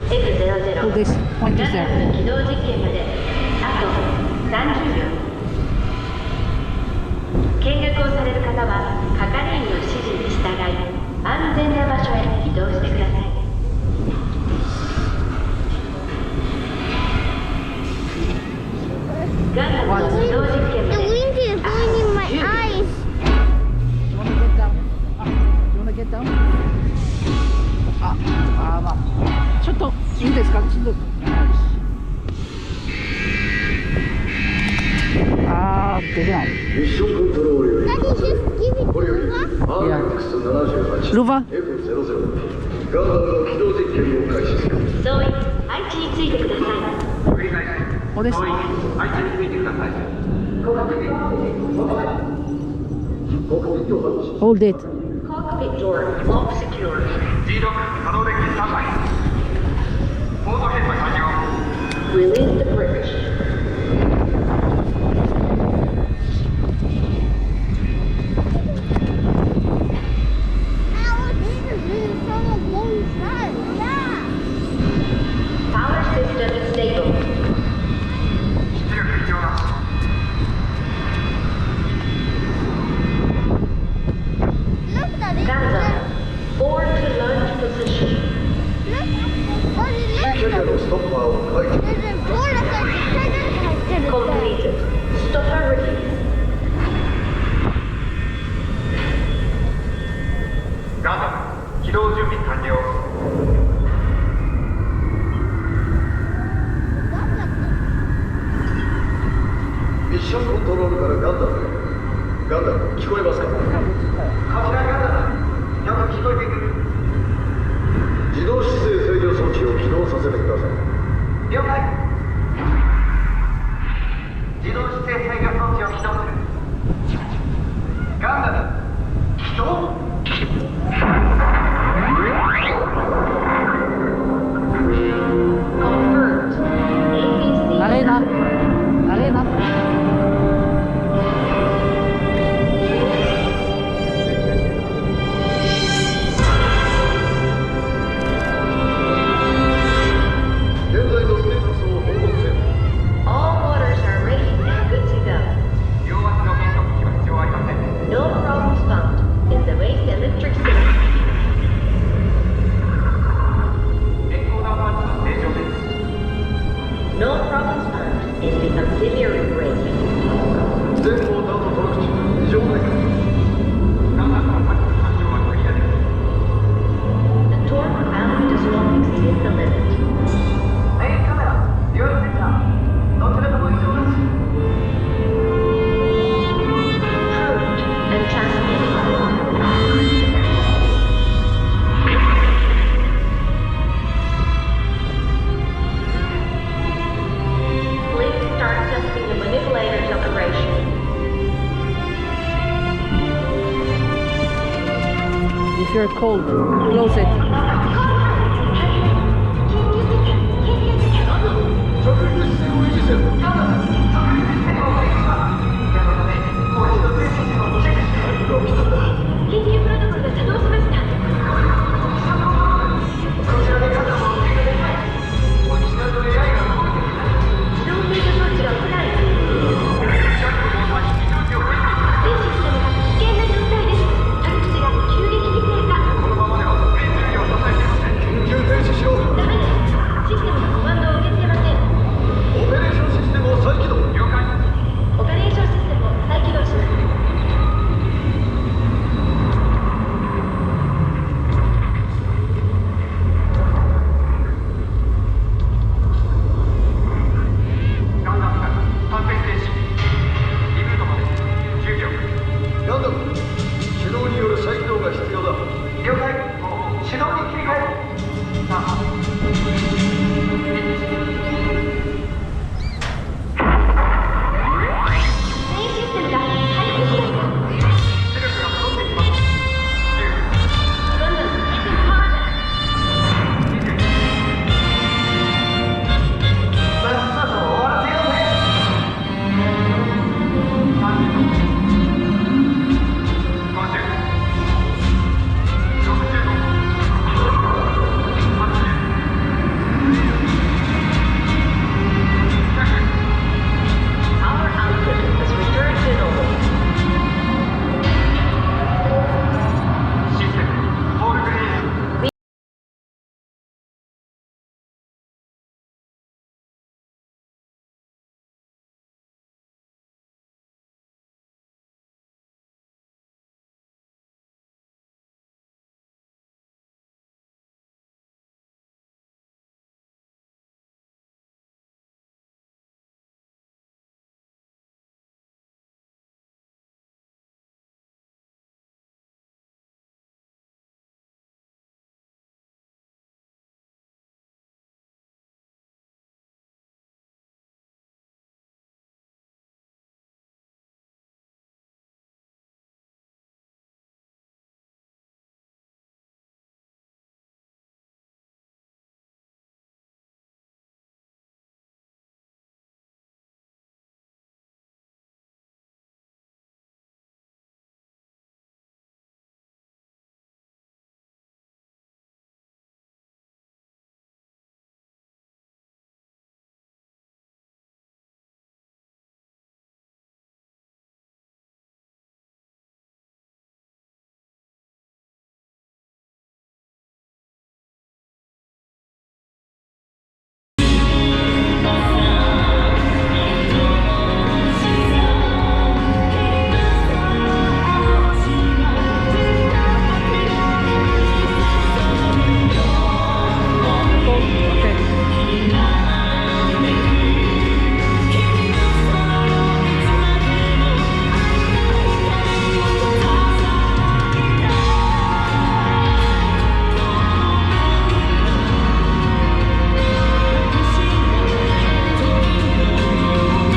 F00 this point is ガンダ there. ム起動実験まであと30秒。見学をされる方は係員の指示に従い安全な場所へ移動してください。ガンダムの起動実験ま The で wind is going in my eyes. You wanna get down? You wanna get down? まあちょっといいですか？ちょっとできない。ミッションコントロールより Daddy, just give it これより to us. RX78 ルヴァ F00 ガンダムの起動実験を開始する。総員配置についてください。繰り返しここです。総員配置についてください。 Hold it. Cockpit door lock secure. G6 可動デッキスタンバイ。ポート閉鎖完了。 Release the bridge. Our leader is from a long side. Yeah. Power system stable. 出力異常なし。 Look, Daddy. Gunner. Forward to launch position. Look. Daddy, キャ look. リアのストッパーを解除。 There's a door that says it. Completed. Stopper release. ガンダム起動準備完了。ミッションコントロールからガンダムへ。ガンダム聞こえますか？こちらガンダム。よく聞こえてくる。自動姿勢制御装置を起動させてください。了解。自動姿勢制御装置を起動する。ガンダム起動。 Confirmed. ABC. 慣れな。慣れな。現在のステータスを報告せよ。 All motors are ready and good to go. 両脇の変速機は必要ありません。 No problems found in the waste electric system. エンコーダーパーツは正常です。 No problems found in the auxiliary brake. 全モーターのトラック値異常ないか？ガンダムのパック完了はクリアです。 The torque bound does not exceed the limit. メインカメラ、デュアルセンサー、どちらとも異常なし。 Approved and transmitted. Please start testing the manipulator's operation. If you're cold, close it.